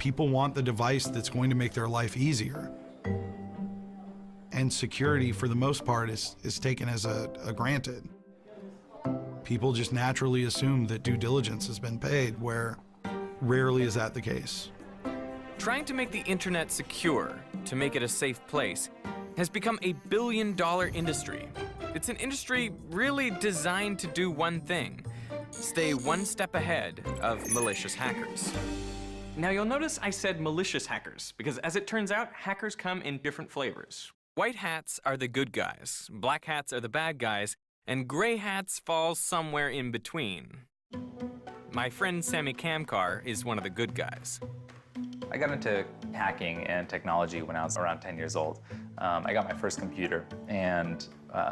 People want the device that's going to make their life easier. And security, for the most part, is taken as a granted. People just naturally assume that due diligence has been paid, where rarely is that the case. Trying to make the internet secure, to make it a safe place, has become a billion-dollar industry. It's an industry really designed to do one thing: stay one step ahead of malicious hackers. Now you'll notice I said malicious hackers, because as it turns out, hackers come in different flavors. White hats are the good guys, black hats are the bad guys, and gray hats fall somewhere in between. My friend Sammy Kamkar is one of the good guys. I got into hacking and technology when I was around 10 years old. I got my first computer, and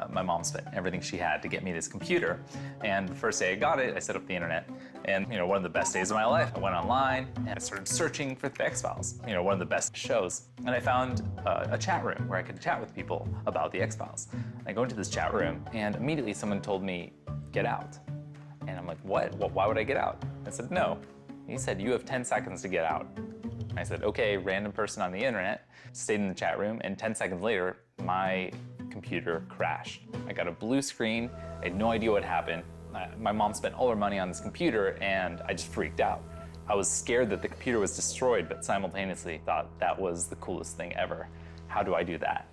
my mom spent everything she had to get me this computer. And the first day I got it, I set up the internet. And one of the best days of my life, I went online and I started searching for the X-Files, one of the best shows. And I found a chat room where I could chat with people about the X-Files. I go into this chat room, and immediately someone told me, "Get out." And I'm like, "What? Why would I get out?" I said, "No." He said, "You have 10 seconds to get out." I said, "Okay," random person on the internet, stayed in the chat room, and 10 seconds later, my computer crashed. I got a blue screen, I had no idea what happened. My mom spent all her money on this computer, and I just freaked out. I was scared that the computer was destroyed, but simultaneously thought that was the coolest thing ever. How do I do that?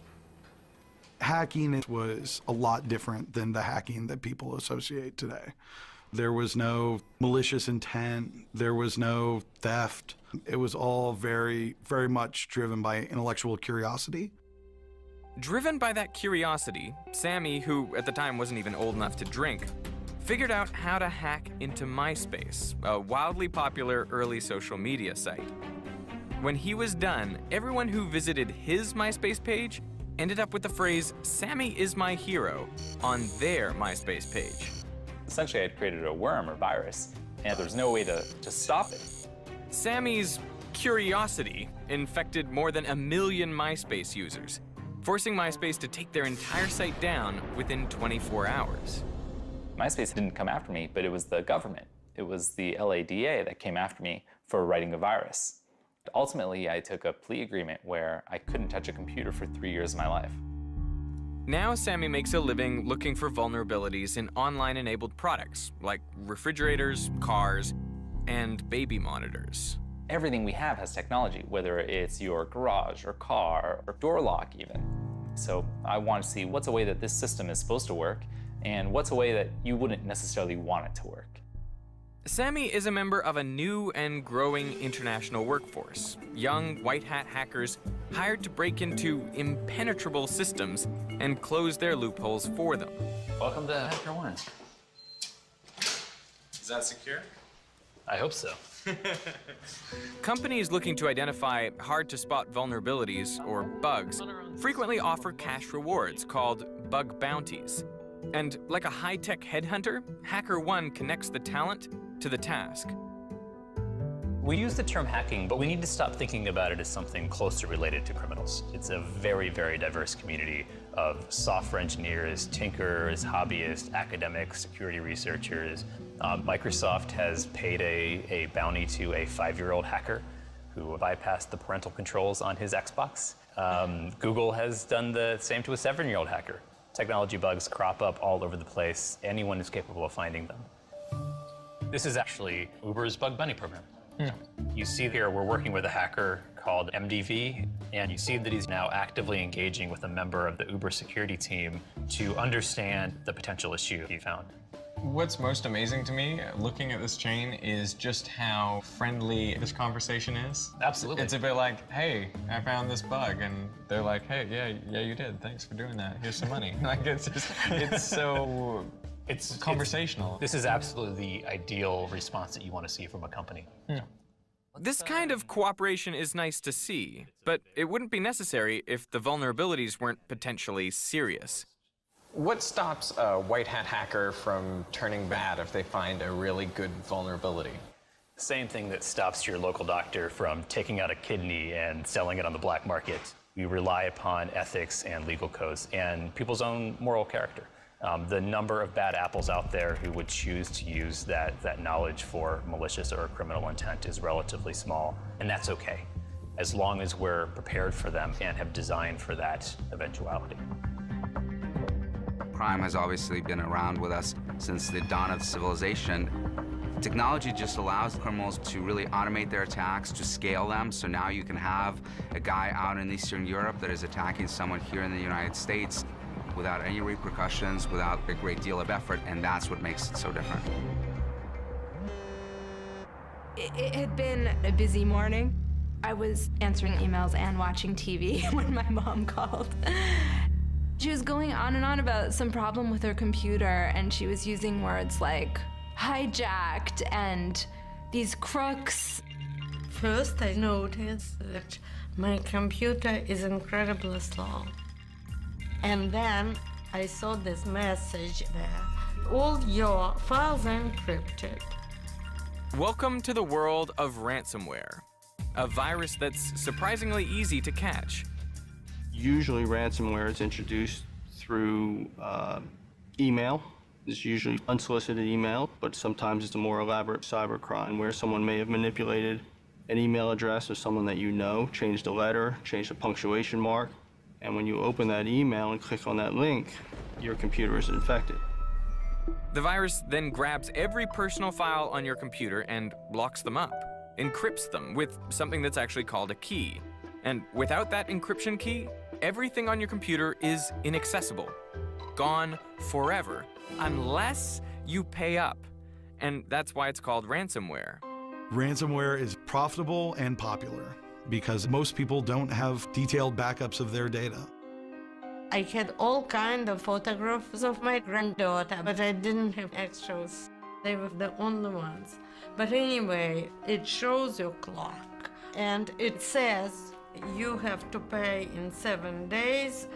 Hacking was a lot different than the hacking that people associate today. There was no malicious intent, there was no theft. It was all very, very much driven by intellectual curiosity. Driven by that curiosity, Sammy, who at the time wasn't even old enough to drink, figured out how to hack into MySpace, a wildly popular early social media site. When he was done, everyone who visited his MySpace page ended up with the phrase, "Sammy is my hero," on their MySpace page. Essentially, I had created a worm or virus, and there was no way to stop it. Sammy's curiosity infected more than 1 million MySpace users, forcing MySpace to take their entire site down within 24 hours. MySpace didn't come after me, but it was the government. It was the LADA that came after me for writing a virus. Ultimately, I took a plea agreement where I couldn't touch a computer for 3 years of my life. Now Sammy makes a living looking for vulnerabilities in online-enabled products like refrigerators, cars, and baby monitors. Everything we have has technology, whether it's your garage or car or door lock even. So I want to see what's a way that this system is supposed to work and what's a way that you wouldn't necessarily want it to work. Sammy is a member of a new and growing international workforce. Young white hat hackers hired to break into impenetrable systems and close their loopholes for them. Welcome to HackerOne. Is that secure? I hope so. Companies looking to identify hard-to-spot vulnerabilities or bugs frequently offer cash rewards called bug bounties. And like a high-tech headhunter, HackerOne connects the talent to the task. We use the term hacking, but we need to stop thinking about it as something closely related to criminals. It's a very, very diverse community of software engineers, tinkers, hobbyists, academics, security researchers. Microsoft has paid a bounty to a 5-year-old hacker who bypassed the parental controls on his Xbox. Google has done the same to a 7-year-old hacker. Technology bugs crop up all over the place. Anyone is capable of finding them. This is actually Uber's bug bounty program. You see here we're working with a hacker called MDV, and you see that he's now actively engaging with a member of the Uber security team to understand the potential issue he found. What's most amazing to me, looking at this chain, is just how friendly this conversation is. Absolutely. It's a bit like, "Hey, I found this bug," and they're like, "Hey, yeah, you did. Thanks for doing that. Here's some money." Like, it's so conversational. This is absolutely the ideal response that you want to see from a company. This kind of cooperation is nice to see, but it wouldn't be necessary if the vulnerabilities weren't potentially serious. What stops a white hat hacker from turning bad if they find a really good vulnerability? Same thing that stops your local doctor from taking out a kidney and selling it on the black market. We rely upon ethics and legal codes and people's own moral character. The number of bad apples out there who would choose to use that knowledge for malicious or criminal intent is relatively small, and that's okay, as long as we're prepared for them and have designed for that eventuality. Crime has obviously been around with us since the dawn of civilization. Technology just allows criminals to really automate their attacks, to scale them, so now you can have a guy out in Eastern Europe that is attacking someone here in the United States without any repercussions, without a great deal of effort, and that's what makes it so different. It had been a busy morning. I was answering emails and watching TV when my mom called. She was going on and on about some problem with her computer, and she was using words like hijacked and these crooks. First, I noticed that my computer is incredibly slow. And then I saw this message there. All your files are encrypted. Welcome to the world of ransomware, a virus that's surprisingly easy to catch. Usually ransomware is introduced through email. It's usually unsolicited email, but sometimes it's a more elaborate cybercrime where someone may have manipulated an email address of someone that you know, changed a letter, changed a punctuation mark, and when you open that email and click on that link, your computer is infected. The virus then grabs every personal file on your computer and locks them up, encrypts them with something that's actually called a key. And without that encryption key, everything on your computer is inaccessible, gone forever, unless you pay up. And that's why it's called ransomware. Ransomware is profitable and popular because most people don't have detailed backups of their data. I had all kind of photographs of my granddaughter, but I didn't have extras. They were the only ones. But anyway, it shows your clock, and it says you have to pay in 7 days,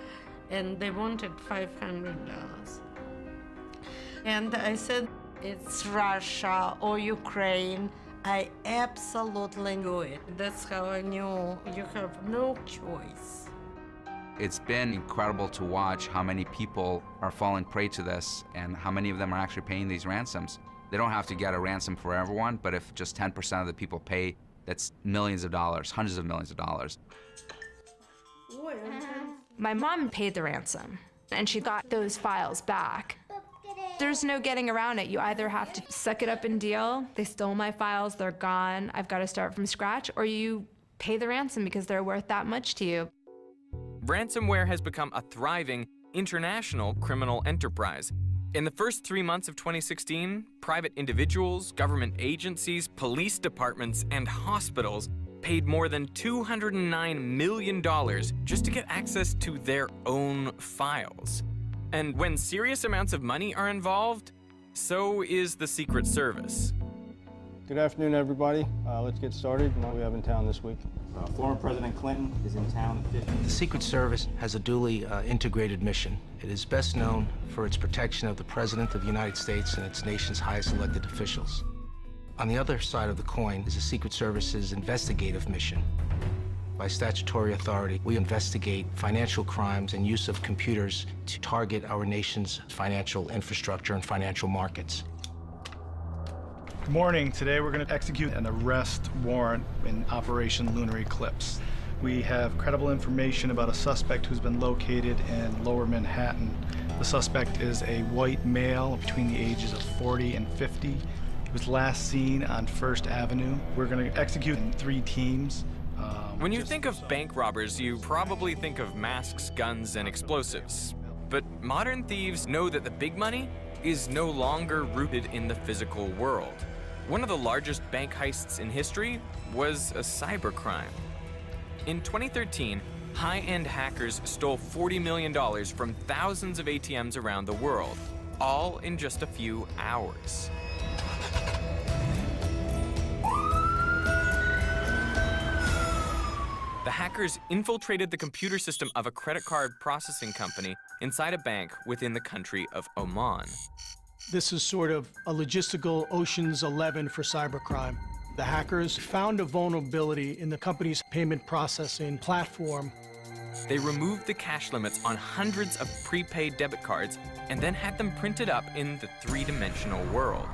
and they wanted $500. And I said, it's Russia or Ukraine. I absolutely knew it. That's how I knew you have no choice. It's been incredible to watch how many people are falling prey to this and how many of them are actually paying these ransoms. They don't have to get a ransom for everyone, but if just 10% of the people pay, that's millions of dollars, hundreds of millions of dollars. My mom paid the ransom, and she got those files back. There's no getting around it. You either have to suck it up and deal, they stole my files, they're gone, I've got to start from scratch, or you pay the ransom because they're worth that much to you. Ransomware has become a thriving international criminal enterprise. In the first 3 months of 2016, private individuals, government agencies, police departments, and hospitals paid more than $209 million just to get access to their own files. And when serious amounts of money are involved, so is the Secret Service. Good afternoon, everybody. Let's get started. What do we have in town this week? Former President Clinton is in town at 50. The Secret Service has a duly integrated mission. It is best known for its protection of the President of the United States and its nation's highest elected officials. On the other side of the coin is the Secret Service's investigative mission. By statutory authority, we investigate financial crimes and use of computers to target our nation's financial infrastructure and financial markets. Good morning. Today we're going to execute an arrest warrant in Operation Lunar Eclipse. We have credible information about a suspect who's been located in Lower Manhattan. The suspect is a white male between the ages of 40 and 50. He was last seen on First Avenue. We're going to execute in 3 teams. When you think of bank robbers, you probably think of masks, guns, and explosives. But modern thieves know that the big money is no longer rooted in the physical world. One of the largest bank heists in history was a cybercrime. In 2013, high-end hackers stole $40 million from thousands of ATMs around the world, all in just a few hours. The hackers infiltrated the computer system of a credit card processing company inside a bank within the country of Oman. This is sort of a logistical Ocean's 11 for cybercrime. The hackers found a vulnerability in the company's payment processing platform. they removed the cash limits on hundreds of prepaid debit cards and then had them printed up in the three-dimensional world.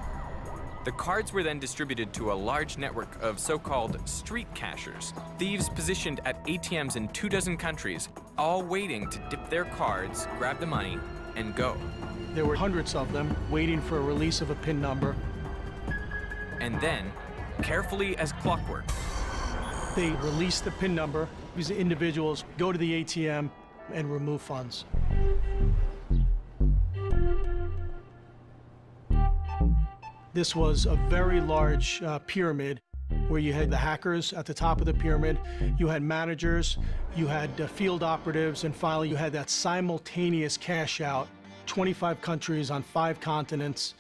The cards were then distributed to a large network of so-called street cashers, thieves positioned at ATMs in 24 countries, all waiting to dip their cards, grab the money, and go. There were hundreds of them waiting for a release of a PIN number. And then, carefully as clockwork, They release the PIN number. These individuals go to the ATM and remove funds. This was a very large pyramid where you had the hackers at the top of the pyramid, you had managers, you had field operatives, and finally you had that simultaneous cash out, 25 countries on 5 continents,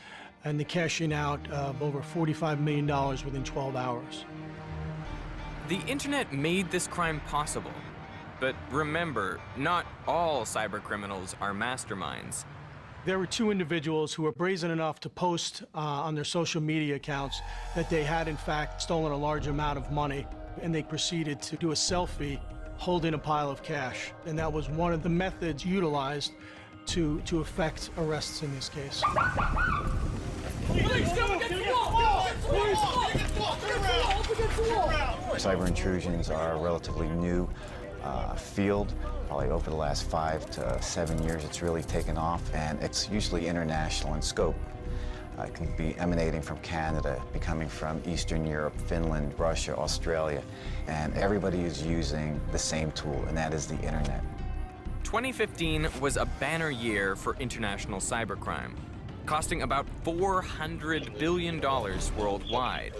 and the cashing out of over $45 million within 12 hours. the internet made this crime possible. But remember, not all cybercriminals are masterminds. There were 2 individuals who were brazen enough to post on their social media accounts that they had, in fact, stolen a large amount of money, and they proceeded to do a selfie holding a pile of cash. And that was one of the methods utilized to effect arrests in this case. Cyber intrusions are a relatively new field. Probably over the last 5 to 7 years, it's really taken off, and it's usually international in scope. It can be emanating from Canada, be coming from Eastern Europe, Finland, Russia, Australia, and everybody is using the same tool, and that is the internet. 2015 was a banner year for international cybercrime, costing about $400 billion worldwide.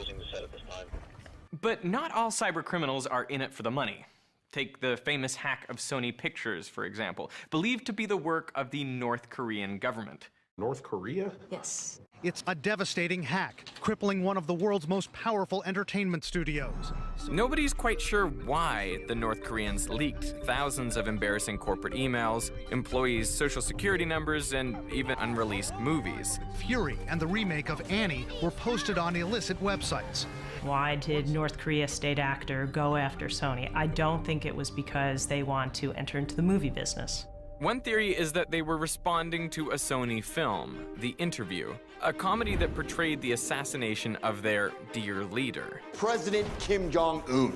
But not all cybercriminals are in it for the money. Take the famous hack of Sony Pictures, for example, believed to be the work of the North Korean government. North Korea? Yes. It's a devastating hack, crippling one of the world's most powerful entertainment studios. Nobody's quite sure why the North Koreans leaked thousands of embarrassing corporate emails, employees' social security numbers, and even unreleased movies. Fury and the remake of Annie were posted on illicit websites. Why did North Korea state actor go after Sony? I don't think it was because they want to enter into the movie business. One theory is that they were responding to a Sony film, The Interview, a comedy that portrayed the assassination of their dear leader, President Kim Jong-un.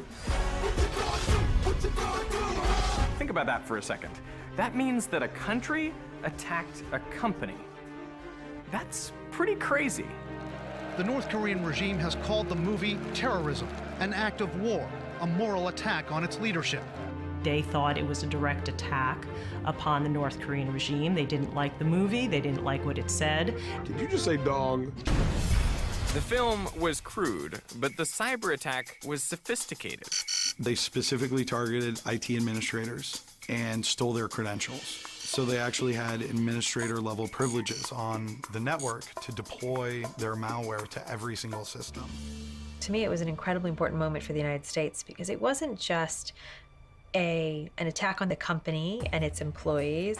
Think about that for a second. That means that a country attacked a company. That's pretty crazy. The North Korean regime has called the movie terrorism, an act of war, a moral attack on its leadership. They thought it was a direct attack upon the North Korean regime. They didn't like the movie. They didn't like what it said. Did you just say dong? The film was crude, but the cyber attack was sophisticated. They specifically targeted IT administrators and stole their credentials. So they actually had administrator-level privileges on the network to deploy their malware to every single system. To me, it was an incredibly important moment for the United States because it wasn't just an attack on the company and its employees.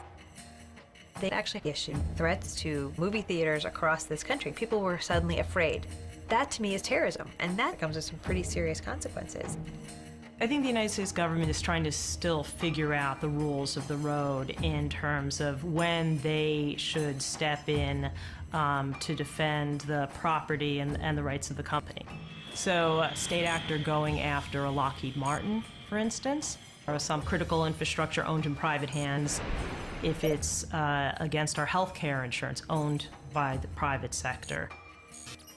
They actually issued threats to movie theaters across this country. People were suddenly afraid. That, to me, is terrorism, and that comes with some pretty serious consequences. I think the United States government is trying to still figure out the rules of the road in terms of when they should step in to defend the property and the rights of the company. So a state actor going after a Lockheed Martin, for instance, or some critical infrastructure owned in private hands, if it's against our healthcare insurance owned by the private sector.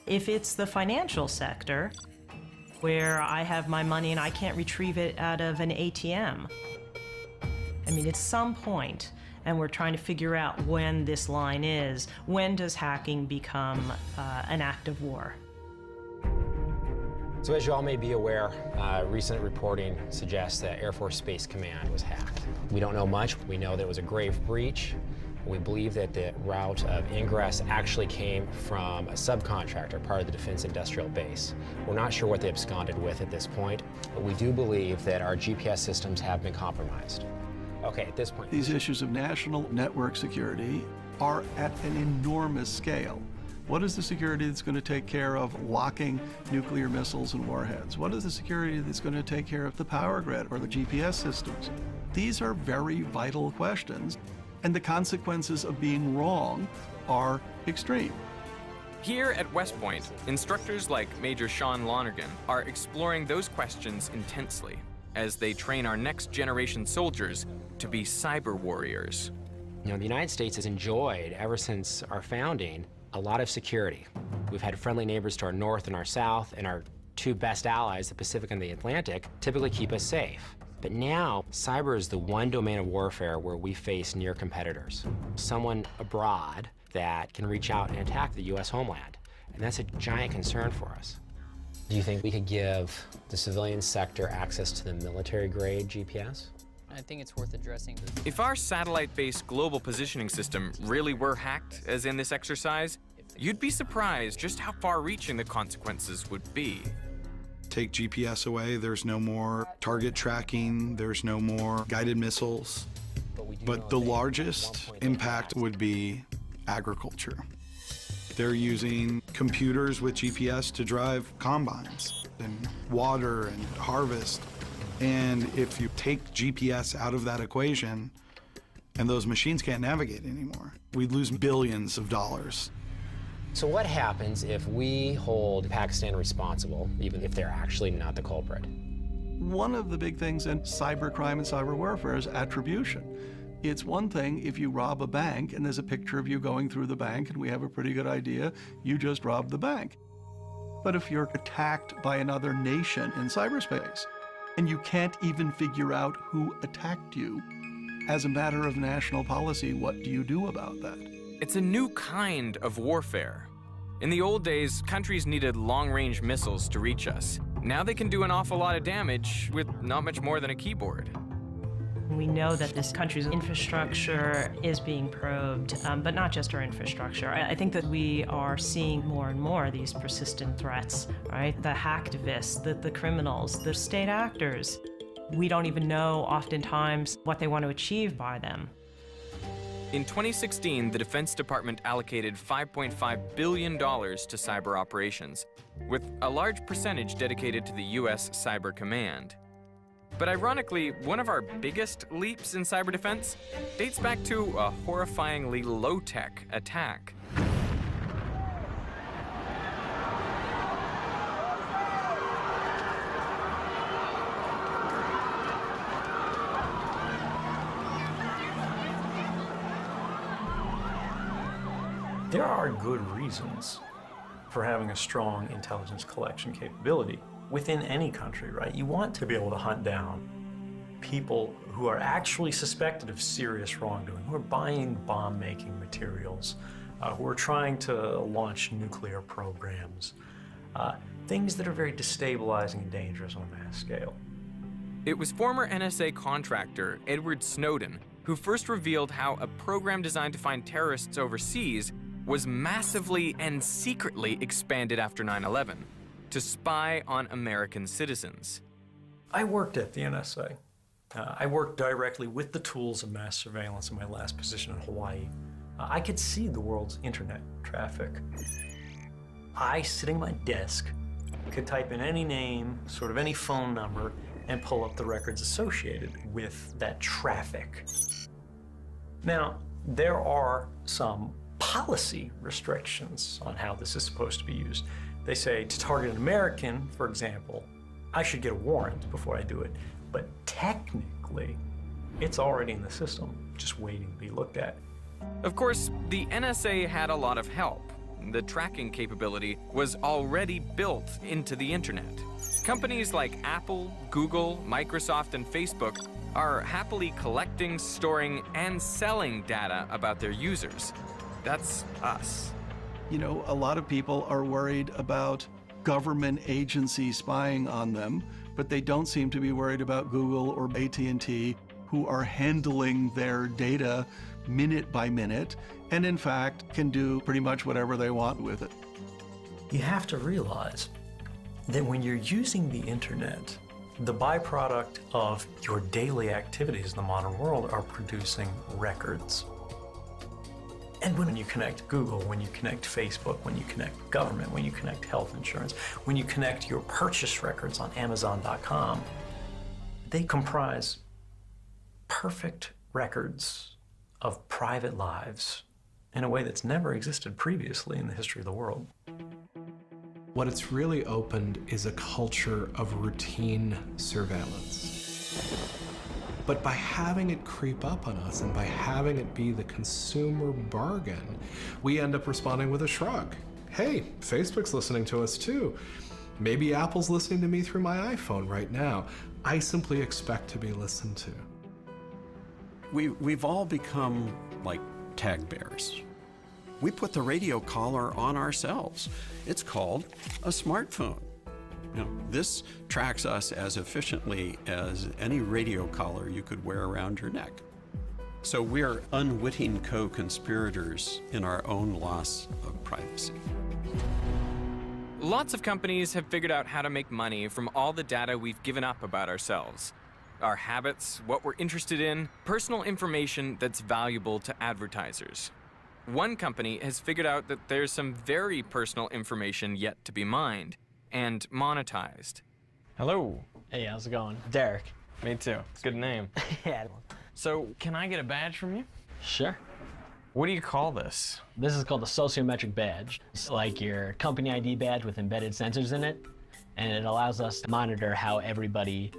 If it's the financial sector, where I have my money and I can't retrieve it out of an ATM. I mean, at some point, and we're trying to figure out when this line is, when does hacking become an act of war? So as you all may be aware, recent reporting suggests that Air Force Space Command was hacked. We don't know much. We know that it was a grave breach. We believe that the route of ingress actually came from a subcontractor, part of the Defense Industrial Base. We're not sure what they absconded with at this point, but we do believe that our GPS systems have been compromised. Okay, at this point. These issues of national network security are at an enormous scale. What is the security that's going to take care of locking nuclear missiles and warheads? What is the security that's going to take care of the power grid or the GPS systems? These are very vital questions, and the consequences of being wrong are extreme. Here at West Point, instructors like Major Sean Lonergan are exploring those questions intensely as they train our next generation soldiers to be cyber warriors. You know, the United States has enjoyed, ever since our founding, a lot of security. We've had friendly neighbors to our north and our south, and our two best allies, the Pacific and the Atlantic, typically keep us safe. But now, cyber is the one domain of warfare where we face near competitors. Someone abroad that can reach out and attack the U.S. homeland. And that's a giant concern for us. Do you think we could give the civilian sector access to the military-grade GPS? I think it's worth addressing. If our satellite-based global positioning system really were hacked, as in this exercise, you'd be surprised just how far-reaching the consequences would be. Take GPS away, there's no more target tracking, there's no more guided missiles. But the largest impact would be agriculture. They're using computers with GPS to drive combines and water and harvest. And if you take GPS out of that equation, and those machines can't navigate anymore, we'd lose billions of dollars. So what happens if we hold Pakistan responsible, even if they're actually not the culprit? One of the big things in cybercrime and cyber warfare is attribution. It's one thing if you rob a bank and there's a picture of you going through the bank and we have a pretty good idea you just robbed the bank. But if you're attacked by another nation in cyberspace and you can't even figure out who attacked you, as a matter of national policy, what do you do about that? It's a new kind of warfare. In the old days, countries needed long-range missiles to reach us. Now they can do an awful lot of damage with not much more than a keyboard. We know that this country's infrastructure is being probed, but not just our infrastructure. I think that we are seeing more and more these persistent threats, right? The hacktivists, the criminals, the state actors. We don't even know oftentimes what they want to achieve by them. In 2016, the Defense Department allocated $5.5 billion to cyber operations, with a large percentage dedicated to the U.S. Cyber Command. But ironically, one of our biggest leaps in cyber defense dates back to a horrifyingly low-tech attack. There are good reasons for having a strong intelligence collection capability within any country, right? You want to be able to hunt down people who are actually suspected of serious wrongdoing, who are buying bomb-making materials, who are trying to launch nuclear programs, things that are very destabilizing and dangerous on a mass scale. It was former NSA contractor Edward Snowden who first revealed how a program designed to find terrorists overseas was massively and secretly expanded after 9/11 to spy on American citizens. I worked at the NSA. I worked directly with the tools of mass surveillance in my last position in Hawaii. I could see the world's internet traffic. I, sitting at my desk, could type in any name, sort of any phone number, and pull up the records associated with that traffic. Now, there are some policy restrictions on how this is supposed to be used. They say to target an American, for example, I should get a warrant before I do it. But technically, it's already in the system, just waiting to be looked at. Of course, the NSA had a lot of help. The tracking capability was already built into the internet. Companies like Apple, Google, Microsoft, and Facebook are happily collecting, storing, and selling data about their users. That's us. You know, a lot of people are worried about government agencies spying on them, but they don't seem to be worried about Google or AT&T, who are handling their data minute by minute, and in fact can do pretty much whatever they want with it. You have to realize that when you're using the internet, the byproduct of your daily activities in the modern world are producing records. And when you connect Google, when you connect Facebook, when you connect government, when you connect health insurance, when you connect your purchase records on Amazon.com, they comprise perfect records of private lives in a way that's never existed previously in the history of the world. What it's really opened is a culture of routine surveillance. But by having it creep up on us and by having it be the consumer bargain, we end up responding with a shrug. Hey, Facebook's listening to us too. Maybe Apple's listening to me through my iPhone right now. I simply expect to be listened to. We've all become like tag bears. We put the radio collar on ourselves. It's called a smartphone. You know, this tracks us as efficiently as any radio collar you could wear around your neck. So we're unwitting co-conspirators in our own loss of privacy. Lots of companies have figured out how to make money from all the data we've given up about ourselves. Our habits, what we're interested in, personal information that's valuable to advertisers. One company has figured out that there's some very personal information yet to be mined and monetized. Hello. Hey, how's it going? Derek. Me too. It's a good name. Yeah. So, can I get a badge from you? Sure. What do you call this? This is called the sociometric badge. It's like your company ID badge with embedded sensors in it, and it allows us to monitor how everybody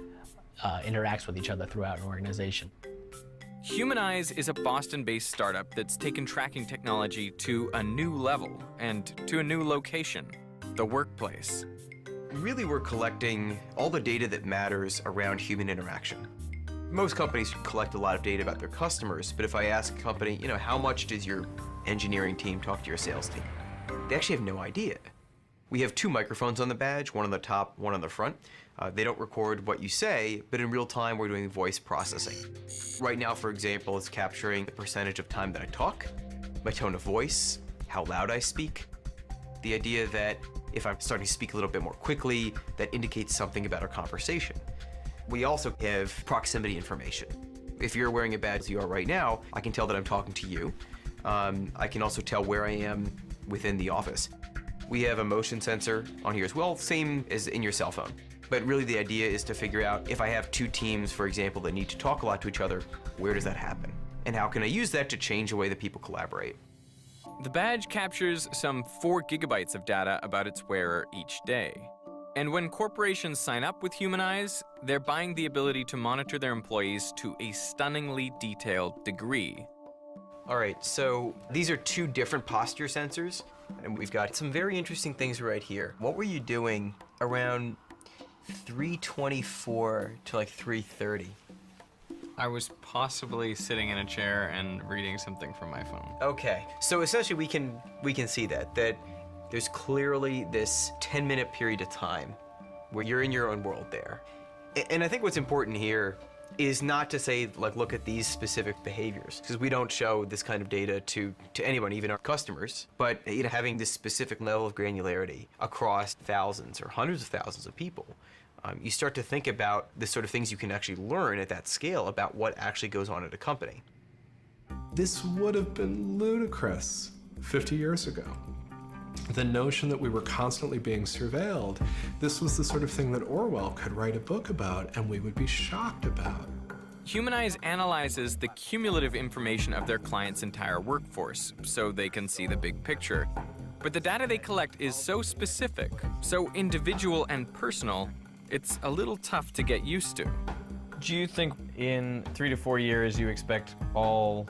interacts with each other throughout an organization. Humanize is a Boston-based startup that's taken tracking technology to a new level and to a new location, the workplace. Really, we're collecting all the data that matters around human interaction. Most companies collect a lot of data about their customers, but if I ask a company, you know, how much does your engineering team talk to your sales team? They actually have no idea. We have 2 microphones on the badge, one on the top, one on the front. They don't record what you say, but in real time, we're doing voice processing. Right now, for example, it's capturing the percentage of time that I talk, my tone of voice, how loud I speak. The idea that if I'm starting to speak a little bit more quickly, that indicates something about our conversation. We also have proximity information. If you're wearing a badge as you are right now, I can tell that I'm talking to you. I can also tell where I am within the office. We have a motion sensor on here as well, same as in your cell phone. But really the idea is to figure out if I have 2 teams, for example, that need to talk a lot to each other, where does that happen? And how can I use that to change the way that people collaborate? The badge captures some 4 gigabytes of data about its wearer each day. And when corporations sign up with Humanize, they're buying the ability to monitor their employees to a stunningly detailed degree. All right, so these are 2 different posture sensors, and we've got some very interesting things right here. What were you doing around 3:24 to like 3:30? I was possibly sitting in a chair and reading something from my phone. Okay, so essentially we can see that there's clearly this 10-minute period of time where you're in your own world there. And I think what's important here is not to say, like, look at these specific behaviors, because we don't show this kind of data to anyone, even our customers, but you know, having this specific level of granularity across thousands or hundreds of thousands of people, you start to think about the sort of things you can actually learn at that scale about what actually goes on at a company. This would have been ludicrous 50 years ago. The notion that we were constantly being surveilled, this was the sort of thing that Orwell could write a book about and we would be shocked about. Humanize analyzes the cumulative information of their clients' entire workforce so they can see the big picture. But the data they collect is so specific, so individual and personal, it's a little tough to get used to. Do you think in 3 to 4 years you expect all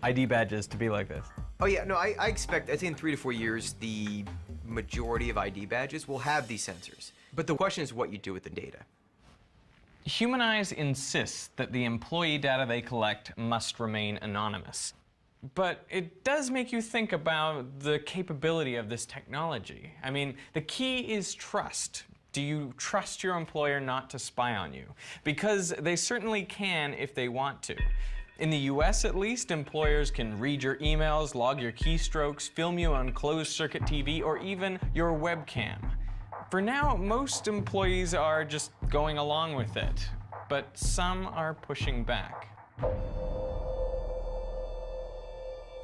ID badges to be like this? Oh yeah, no, I expect, I think in 3 to 4 years, the majority of ID badges will have these sensors. But the question is what you do with the data. Humanize insists that the employee data they collect must remain anonymous. But it does make you think about the capability of this technology. I mean, the key is trust. Do you trust your employer not to spy on you? Because they certainly can if they want to. In the US, at least, employers can read your emails, log your keystrokes, film you on closed-circuit TV, or even your webcam. For now, most employees are just going along with it, but some are pushing back.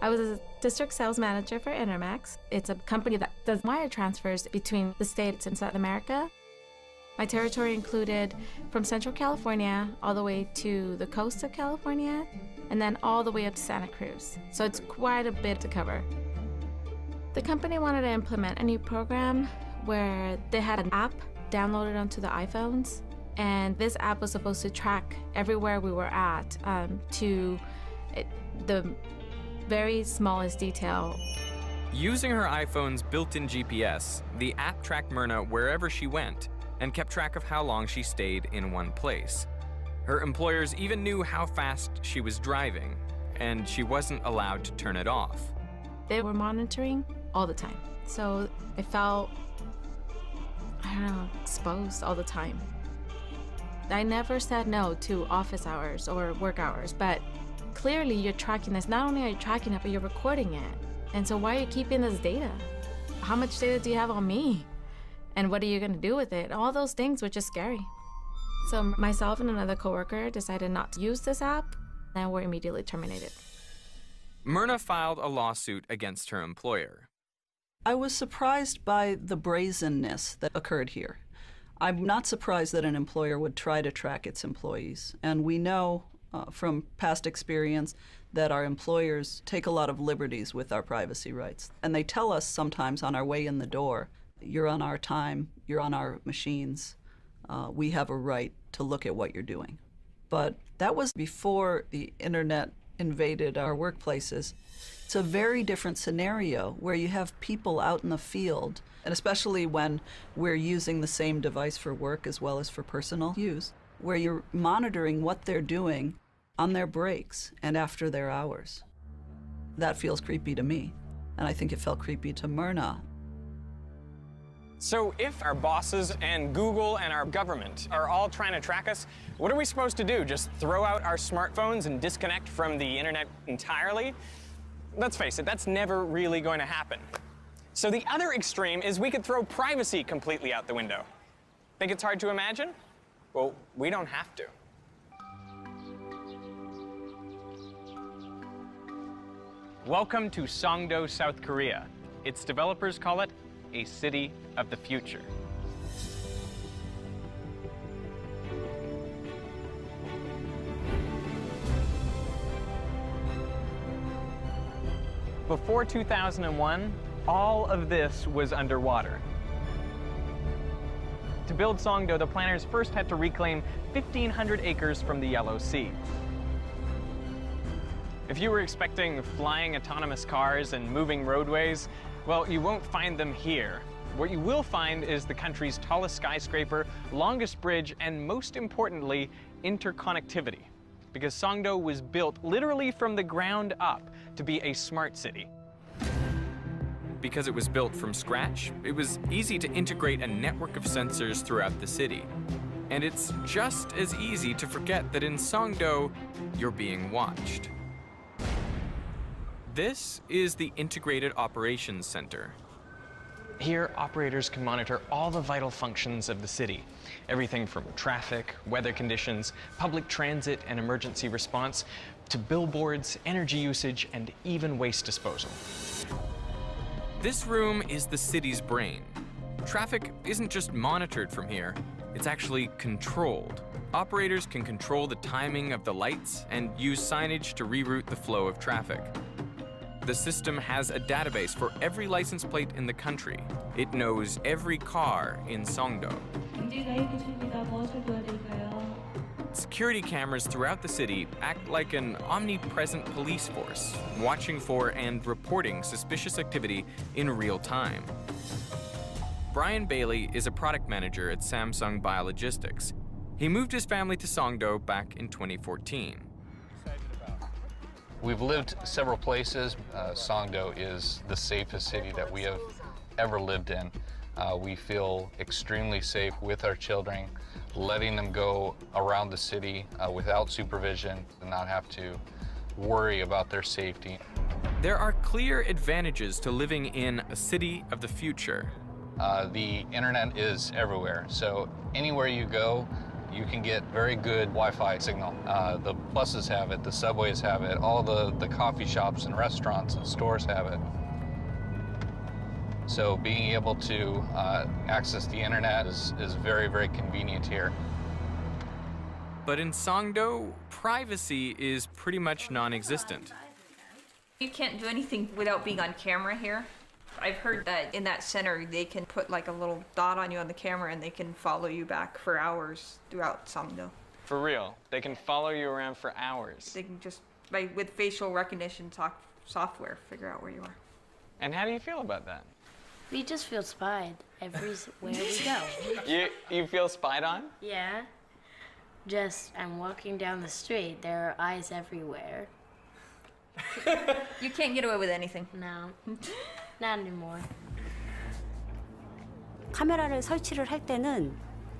I was district sales manager for Intermex. It's a company that does wire transfers between the States and South America. My territory included from Central California all the way to the coast of California, and then all the way up to Santa Cruz. So it's quite a bit to cover. The company wanted to implement a new program where they had an app downloaded onto the iPhones, and this app was supposed to track everywhere we were at to the very smallest detail. Using her iPhone's built-in GPS, the app tracked Myrna wherever she went and kept track of how long she stayed in one place. Her employers even knew how fast she was driving, and she wasn't allowed to turn it off. They were monitoring all the time. So I felt, I don't know, exposed all the time. I never said no to office hours or work hours, but clearly you're tracking this. Not only are you tracking it, but you're recording it. And so why are you keeping this data? How much data do you have on me? And what are you gonna do with it? All those things were just scary. So myself and another coworker decided not to use this app, and were immediately terminated. Myrna filed a lawsuit against her employer. I was surprised by the brazenness that occurred here. I'm not surprised that an employer would try to track its employees. And we know from past experience that our employers take a lot of liberties with our privacy rights. And they tell us sometimes on our way in the door, you're on our time, you're on our machines, we have a right to look at what you're doing. But that was before the internet invaded our workplaces. It's a very different scenario where you have people out in the field, and especially when we're using the same device for work as well as for personal use, where you're monitoring what they're doing on their breaks and after their hours. That feels creepy to me, and I think it felt creepy to Myrna. So if our bosses and Google and our government are all trying to track us, what are we supposed to do? Just throw out our smartphones and disconnect from the internet entirely? Let's face it, that's never really going to happen. So the other extreme is we could throw privacy completely out the window. Think it's hard to imagine? Well, we don't have to. Welcome to Songdo, South Korea. Its developers call it a city of the future. Before 2001, all of this was underwater. To build Songdo, the planners first had to reclaim 1,500 acres from the Yellow Sea. If you were expecting flying autonomous cars and moving roadways, well, you won't find them here. What you will find is the country's tallest skyscraper, longest bridge, and most importantly, interconnectivity. Because Songdo was built literally from the ground up to be a smart city. Because it was built from scratch, it was easy to integrate a network of sensors throughout the city. And it's just as easy to forget that in Songdo, you're being watched. This is the Integrated Operations Center. Here, operators can monitor all the vital functions of the city. Everything from traffic, weather conditions, public transit and emergency response, to billboards, energy usage, and even waste disposal. This room is the city's brain. Traffic isn't just monitored from here, it's actually controlled. Operators can control the timing of the lights and use signage to reroute the flow of traffic. The system has a database for every license plate in the country. It knows every car in Songdo. Security cameras throughout the city act like an omnipresent police force, watching for and reporting suspicious activity in real time. Brian Bailey is a product manager at Samsung Biologistics. He moved his family to Songdo back in 2014. We've lived several places. Songdo is the safest city that we have ever lived in. We feel extremely safe with our children, letting them go around the city without supervision and not have to worry about their safety. There are clear advantages to living in a city of the future. The internet is everywhere, so anywhere you go, You can get very good Wi-Fi signal. The buses have it, the subways have it, all the coffee shops and restaurants and stores have it. So being able to access the internet is very, very convenient here. But in Songdo, privacy is pretty much non-existent. You can't do anything without being on camera here. I've heard that in that center, they can put like a little dot on you on the camera and they can follow you back for hours throughout Songdo. For real, they can follow you around for hours. They can just, with facial recognition software, figure out where you are. And how do you feel about that? We just feel spied everywhere we go. You feel spied on? Yeah. Just, I'm walking down the street, there are eyes everywhere. You can't get away with anything. No, not anymore. 카메라를 설치를 할 때는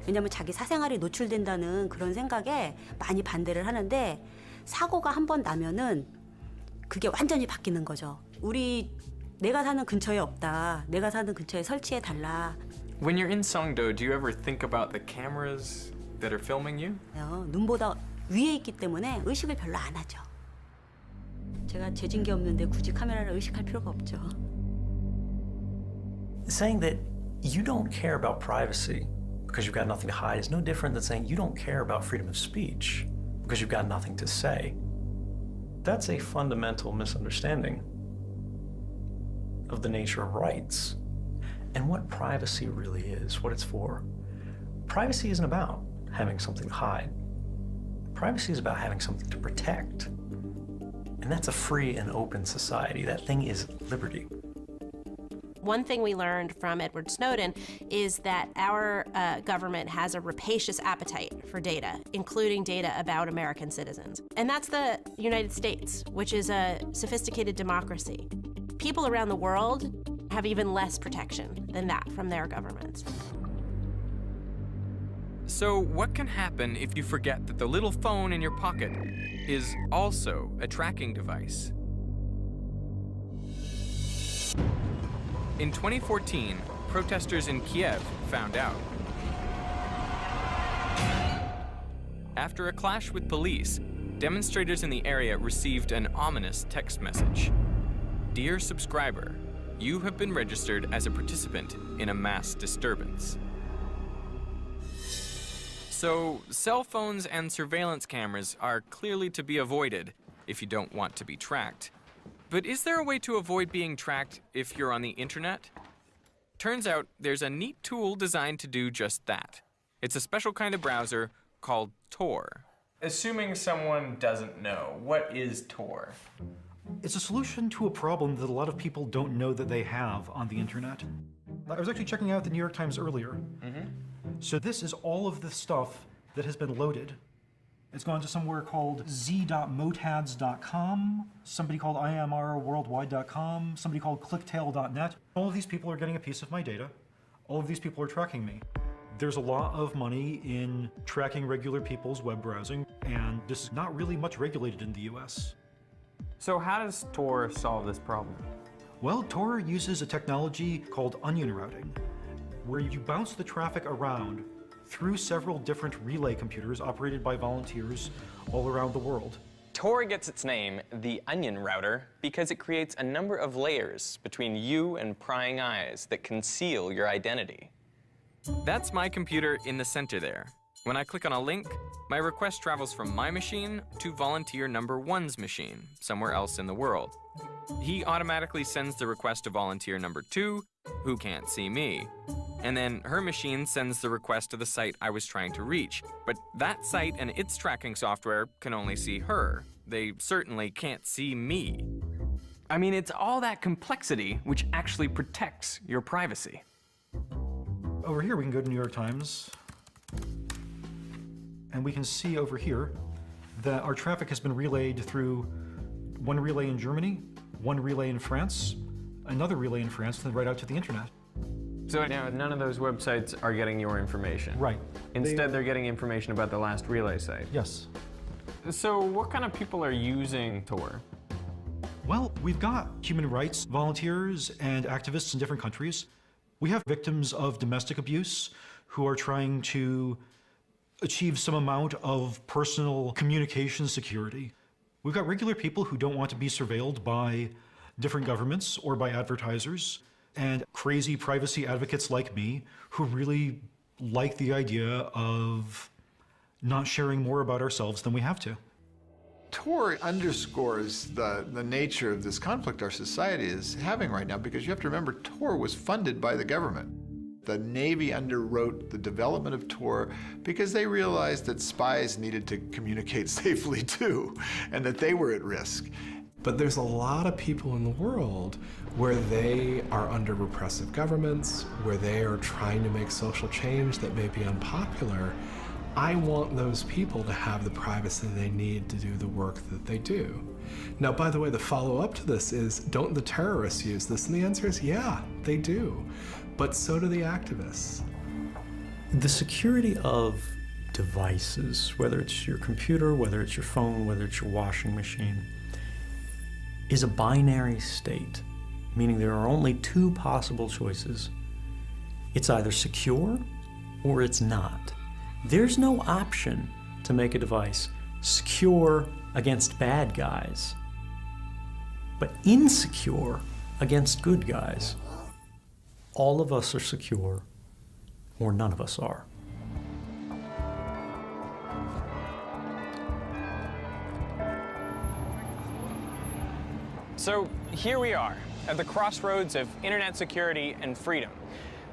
왜냐면 자기 사생활이 노출된다는 그런 생각에 많이 반대를 하는데 사고가 한 번 나면은 그게 완전히 바뀌는 거죠. 내가 사는 근처에 없다. 내가 사는 근처에 설치해 달라. When you're in Songdo, do you ever think about the cameras that are filming you? 눈보다 위에 있기 때문에 의식을 별로 안 하죠. 제가 재진 게 없는데 굳이 카메라를 의식할 필요가 없죠. Saying that you don't care about privacy because you've got nothing to hide is no different than saying you don't care about freedom of speech because you've got nothing to say. That's a fundamental misunderstanding of the nature of rights and what privacy really is, what it's for. Privacy isn't about having something to hide. Privacy is about having something to protect. And that's a free and open society. That thing is liberty. One thing we learned from Edward Snowden is that our government has a rapacious appetite for data, including data about American citizens. And that's the United States, which is a sophisticated democracy. People around the world have even less protection than that from their governments. So what can happen if you forget that the little phone in your pocket is also a tracking device? In 2014, protesters in Kiev found out. After a clash with police, demonstrators in the area received an ominous text message. Dear subscriber, you have been registered as a participant in a mass disturbance. So, cell phones and surveillance cameras are clearly to be avoided if you don't want to be tracked. But is there a way to avoid being tracked if you're on the internet? Turns out there's a neat tool designed to do just that. It's a special kind of browser called Tor. Assuming someone doesn't know, what is Tor? It's a solution to a problem that a lot of people don't know that they have on the internet. I was actually checking out the New York Times earlier. So this is all of the stuff that has been loaded. It's gone to somewhere called z.motads.com, somebody called imrworldwide.com, somebody called clicktail.net. All of these people are getting a piece of my data. All of these people are tracking me. There's a lot of money in tracking regular people's web browsing, and this is not really much regulated in the US. So how does Tor solve this problem? Well, Tor uses a technology called onion routing, where you bounce the traffic around through several different relay computers operated by volunteers all around the world. Tor gets its name, the onion router, because it creates a number of layers between you and prying eyes that conceal your identity. That's my computer in the center there. When I click on a link, my request travels from my machine to volunteer number 1's machine, somewhere else in the world. He automatically sends the request to volunteer number 2, who can't see me. And then her machine sends the request to the site I was trying to reach. But that site and its tracking software can only see her. They certainly can't see me. I mean, it's all that complexity which actually protects your privacy. Over here, we can go to New York Times, and we can see over here that our traffic has been relayed through one relay in Germany, one relay in France, another relay in France, and then right out to the internet. So now none of those websites are getting your information. Right. Instead, they're getting information about the last relay site. Yes. So what kind of people are using Tor? Well, we've got human rights volunteers and activists in different countries. We have victims of domestic abuse who are trying to achieve some amount of personal communication security. We've got regular people who don't want to be surveilled by different governments or by advertisers, and crazy privacy advocates like me who really like the idea of not sharing more about ourselves than we have to. Tor underscores the nature of this conflict our society is having right now, because you have to remember Tor was funded by the government. The Navy underwrote the development of Tor because they realized that spies needed to communicate safely too, and that they were at risk. But there's a lot of people in the world where they are under repressive governments, where they are trying to make social change that may be unpopular. I want those people to have the privacy they need to do the work that they do. Now, by the way, the follow-up to this is, don't the terrorists use this? And the answer is, yeah, they do. But so do the activists. The security of devices, whether it's your computer, whether it's your phone, whether it's your washing machine, is a binary state, meaning there are only two possible choices. It's either secure or it's not. There's no option to make a device secure against bad guys, but insecure against good guys. All of us are secure, or none of us are. So here we are, at the crossroads of internet security and freedom.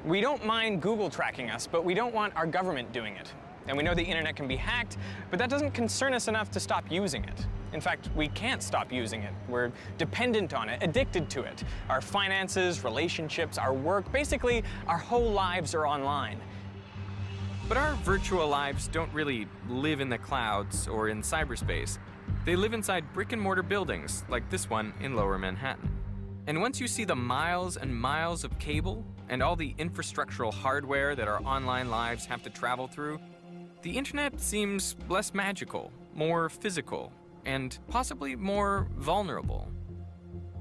We don't mind Google tracking us, but we don't want our government doing it. And we know the internet can be hacked, but that doesn't concern us enough to stop using it. In fact, we can't stop using it. We're dependent on it, addicted to it. Our finances, relationships, our work, basically our whole lives are online. But our virtual lives don't really live in the clouds or in cyberspace. They live inside brick-and-mortar buildings, like this one in Lower Manhattan. And once you see the miles and miles of cable and all the infrastructural hardware that our online lives have to travel through, the internet seems less magical, more physical, and possibly more vulnerable.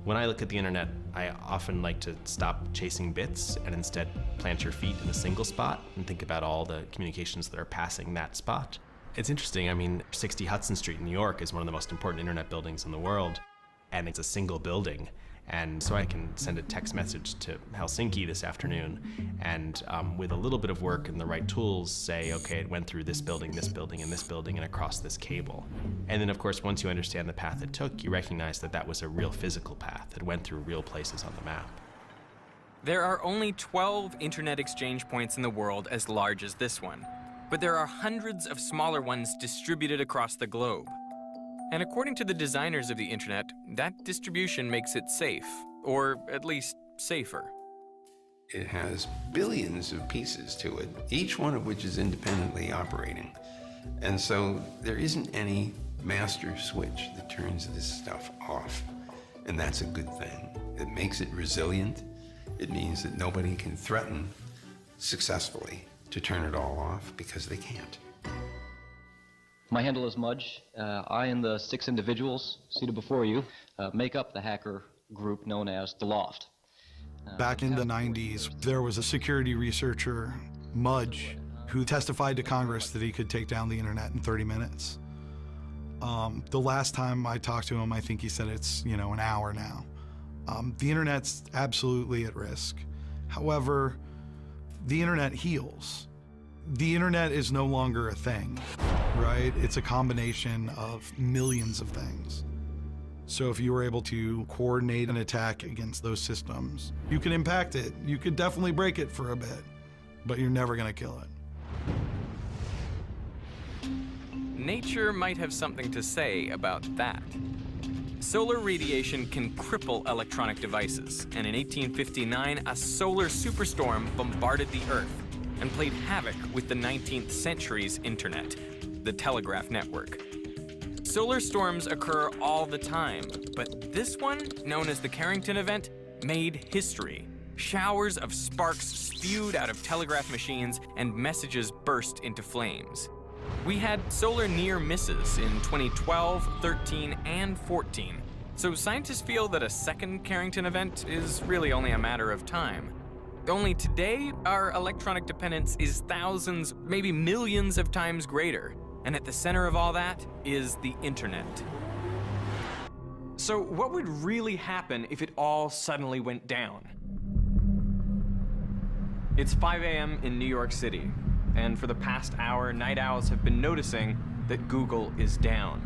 When I look at the internet, I often like to stop chasing bits and instead plant your feet in a single spot and think about all the communications that are passing that spot. It's interesting, I mean, 60 Hudson Street in New York is one of the most important internet buildings in the world, and it's a single building. And so I can send a text message to Helsinki this afternoon, and with a little bit of work and the right tools, say, okay, it went through this building, and this building, and across this cable. And then, of course, once you understand the path it took, you recognize that that was a real physical path that went through real places on the map. There are only 12 internet exchange points in the world as large as this one, but there are hundreds of smaller ones distributed across the globe. And according to the designers of the internet, that distribution makes it safe, or at least safer. It has billions of pieces to it, each one of which is independently operating. And so there isn't any master switch that turns this stuff off. And that's a good thing. It makes it resilient. It means that nobody can threaten successfully to turn it all off, because they can't. My handle is Mudge. I and the 6 individuals seated before you make up the hacker group known as The Loft. Back in the 90s, there was a security researcher, Mudge, who testified to Congress that he could take down the internet in 30 minutes. The last time I talked to him, I think he said it's, an hour now. The internet's absolutely at risk. However, the internet heals. The internet is no longer a thing, right? It's a combination of millions of things. So if you were able to coordinate an attack against those systems, you can impact it. You could definitely break it for a bit, but you're never gonna kill it. Nature might have something to say about that. Solar radiation can cripple electronic devices, and in 1859, a solar superstorm bombarded the Earth and played havoc with the 19th century's internet, the telegraph network. Solar storms occur all the time, but this one, known as the Carrington event, made history. Showers of sparks spewed out of telegraph machines and messages burst into flames. We had solar near misses in 2012, 13, and 14, so scientists feel that a second Carrington event is really only a matter of time. Only today, our electronic dependence is thousands, maybe millions of times greater. And at the center of all that is the internet. So what would really happen if it all suddenly went down? It's 5 a.m. in New York City, and for the past hour, night owls have been noticing that Google is down.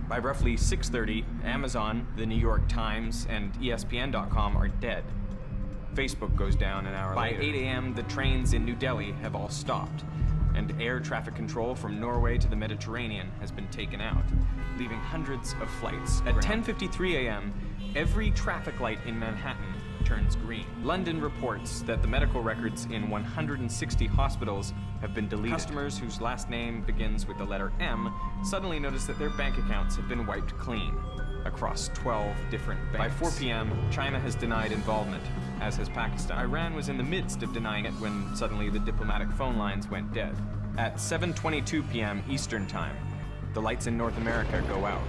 By roughly 6:30, Amazon, the New York Times, and ESPN.com are dead. Facebook goes down an hour later. By 8 a.m., the trains in New Delhi have all stopped, and air traffic control from Norway to the Mediterranean has been taken out, leaving hundreds of flights. At 10:53 a.m., every traffic light in Manhattan turns green. London reports that the medical records in 160 hospitals have been deleted. Customers whose last name begins with the letter M suddenly notice that their bank accounts have been wiped clean across 12 different banks. By 4 p.m., China has denied involvement, as has Pakistan. Iran was in the midst of denying it when suddenly the diplomatic phone lines went dead. At 7:22 p.m. Eastern Time, the lights in North America go out,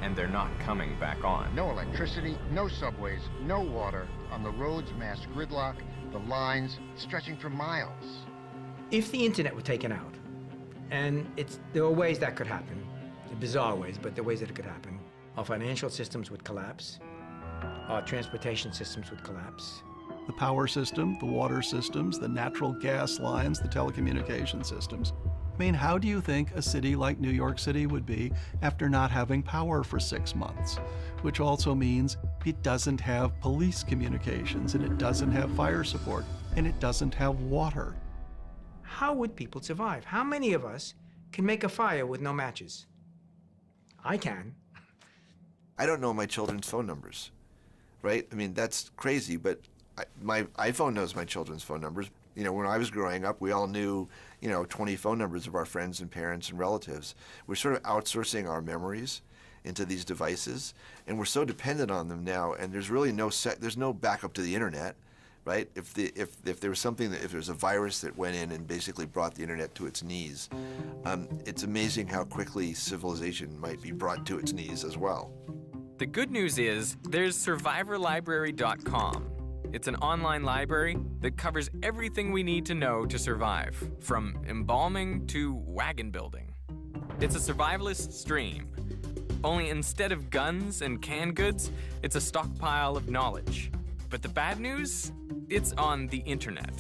and they're not coming back on. No electricity, no subways, no water. On the roads, mass gridlock, the lines stretching for miles. If the internet were taken out, and there are ways that could happen, bizarre ways, but there are ways that it could happen. Our financial systems would collapse. Our transportation systems would collapse. The power system, the water systems, the natural gas lines, the telecommunication systems. I mean, how do you think a city like New York City would be after not having power for 6 months? Which also means it doesn't have police communications, and it doesn't have fire support, and it doesn't have water. How would people survive? How many of us can make a fire with no matches? I can. I don't know my children's phone numbers, right? I mean, that's crazy, but my iPhone knows my children's phone numbers. You know, when I was growing up, we all knew, 20 phone numbers of our friends and parents and relatives. We're sort of outsourcing our memories into these devices, and we're so dependent on them now, and there's really there's no backup to the internet, right? If there was if there's a virus that went in and basically brought the internet to its knees, it's amazing how quickly civilization might be brought to its knees as well. The good news is there's survivorlibrary.com. It's an online library that covers everything we need to know to survive, from embalming to wagon building. It's a survivalist stream, only instead of guns and canned goods, it's a stockpile of knowledge. But the bad news? It's on the internet.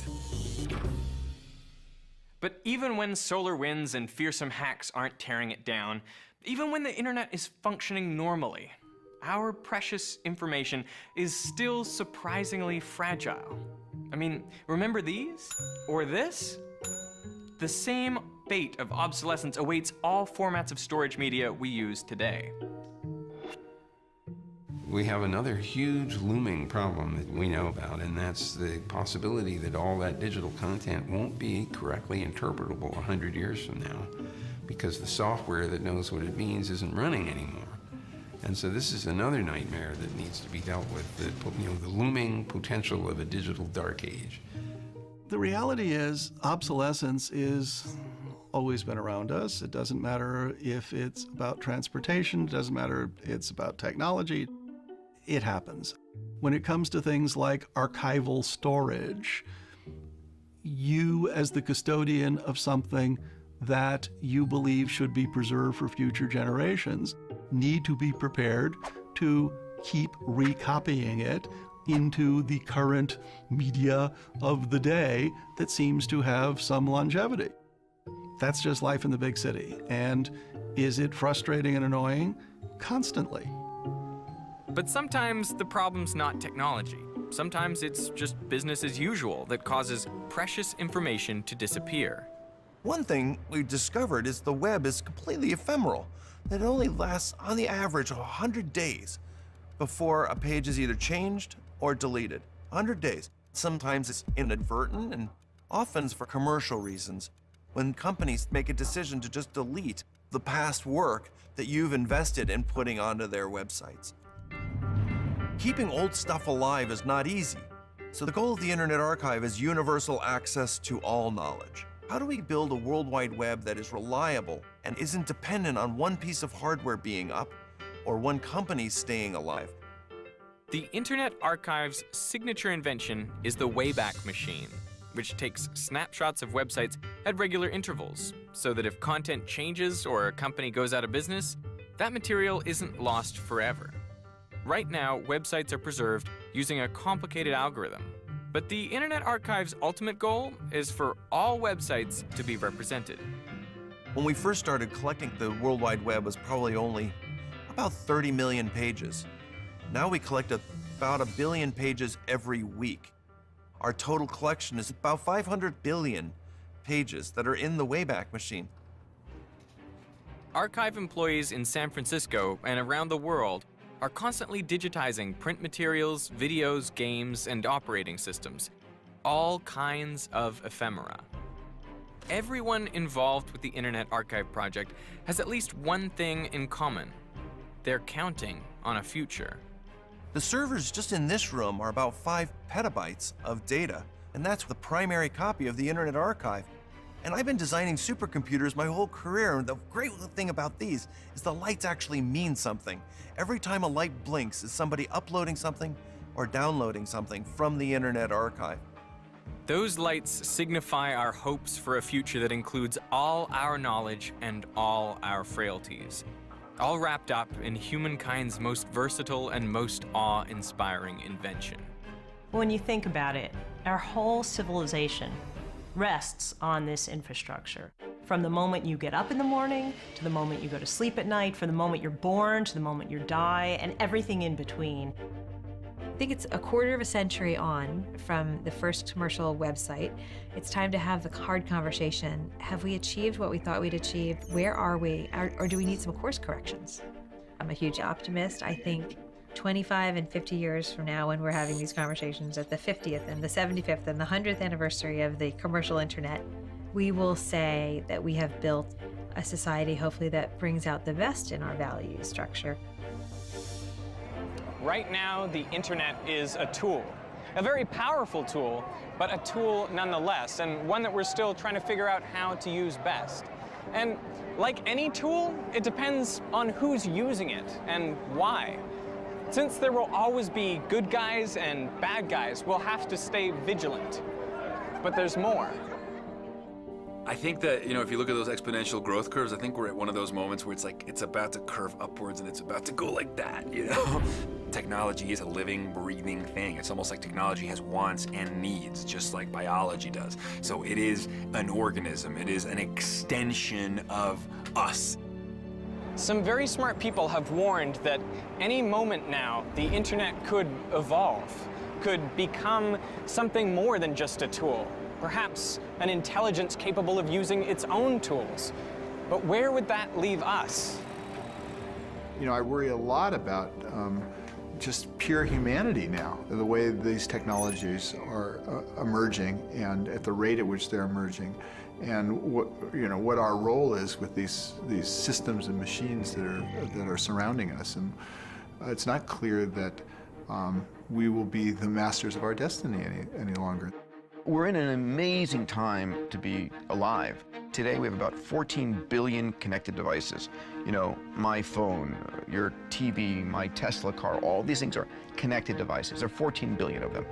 But even when solar winds and fearsome hacks aren't tearing it down, even when the internet is functioning normally, our precious information is still surprisingly fragile. I mean, remember these? Or this? The same fate of obsolescence awaits all formats of storage media we use today. We have another huge looming problem that we know about, and that's the possibility that all that digital content won't be correctly interpretable 100 years from now, because the software that knows what it means isn't running anymore. And so this is another nightmare that needs to be dealt with, the looming potential of a digital dark age. The reality is obsolescence is always been around us. It doesn't matter if it's about transportation, it doesn't matter if it's about technology. It happens. When it comes to things like archival storage, you as the custodian of something that you believe should be preserved for future generations need to be prepared to keep recopying it into the current media of the day that seems to have some longevity. That's just life in the big city. And is it frustrating and annoying? Constantly. But sometimes the problem's not technology. Sometimes it's just business as usual that causes precious information to disappear. One thing we discovered is the web is completely ephemeral. It only lasts, on the average, 100 days before a page is either changed or deleted. 100 days. Sometimes it's inadvertent, and often it's for commercial reasons. When companies make a decision to just delete the past work that you've invested in putting onto their websites. Keeping old stuff alive is not easy. So the goal of the Internet Archive is universal access to all knowledge. How do we build a World Wide Web that is reliable and isn't dependent on one piece of hardware being up or one company staying alive? The Internet Archive's signature invention is the Wayback Machine, which takes snapshots of websites at regular intervals, so that if content changes or a company goes out of business, that material isn't lost forever. Right now, websites are preserved using a complicated algorithm, but the Internet Archive's ultimate goal is for all websites to be represented. When we first started collecting, the World Wide Web was probably only about 30 million pages. Now we collect about 1 billion pages every week. Our total collection is about 500 billion pages that are in the Wayback Machine. Archive employees in San Francisco and around the world are constantly digitizing print materials, videos, games, and operating systems, all kinds of ephemera. Everyone involved with the Internet Archive project has at least one thing in common. They're counting on a future. The servers just in this room are about 5 petabytes of data, and that's the primary copy of the Internet Archive. And I've been designing supercomputers my whole career, and the great thing about these is the lights actually mean something. Every time a light blinks is somebody uploading something or downloading something from the Internet Archive. Those lights signify our hopes for a future that includes all our knowledge and all our frailties, all wrapped up in humankind's most versatile and most awe-inspiring invention. When you think about it, our whole civilization rests on this infrastructure. From the moment you get up in the morning, to the moment you go to sleep at night, from the moment you're born to the moment you die, and everything in between. I think it's a quarter of a century on from the first commercial website. It's time to have the hard conversation. Have we achieved what we thought we'd achieve? Where are we? Or do we need some course corrections? I'm a huge optimist. I think 25 and 50 years from now, when we're having these conversations at the 50th and the 75th and the 100th anniversary of the commercial internet, we will say that we have built a society, hopefully, that brings out the best in our value structure. Right now, the internet is a tool. A very powerful tool, but a tool nonetheless, and one that we're still trying to figure out how to use best. And like any tool, it depends on who's using it and why. Since there will always be good guys and bad guys, we'll have to stay vigilant. But there's more. I think that, if you look at those exponential growth curves, I think we're at one of those moments where it's like, it's about to curve upwards and it's about to go like that, Technology is a living, breathing thing. It's almost like technology has wants and needs, just like biology does. So it is an organism. It is an extension of us. Some very smart people have warned that any moment now, the internet could evolve, could become something more than just a tool. Perhaps an intelligence capable of using its own tools. But where would that leave us? I worry a lot about just pure humanity now, the way these technologies are emerging and at the rate at which they're emerging, and what our role is with these systems and machines that are surrounding us. And it's not clear that we will be the masters of our destiny any longer. We're in an amazing time to be alive. Today we have about 14 billion connected devices. My phone, your TV, my Tesla car, all these things are connected devices. There are 14 billion of them.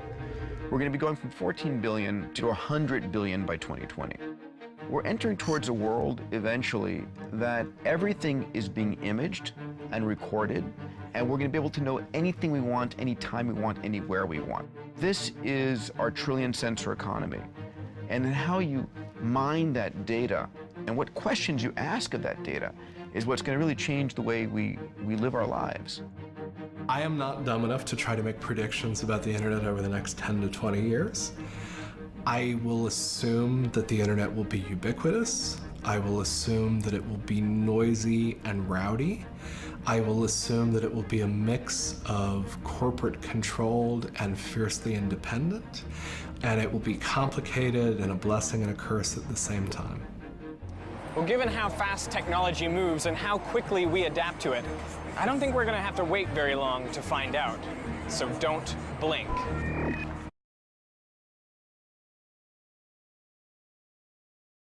We're going to be going from 14 billion to 100 billion by 2020. We're entering towards a world eventually that everything is being imaged and recorded, and we're going to be able to know anything we want, anytime we want, anywhere we want. This is our trillion sensor economy. And how you mine that data and what questions you ask of that data is what's going to really change the way we live our lives. I am not dumb enough to try to make predictions about the internet over the next 10 to 20 years. I will assume that the internet will be ubiquitous. I will assume that it will be noisy and rowdy. I will assume that it will be a mix of corporate controlled and fiercely independent, and it will be complicated and a blessing and a curse at the same time. Well, given how fast technology moves and how quickly we adapt to it, I don't think we're going to have to wait very long to find out. So don't blink.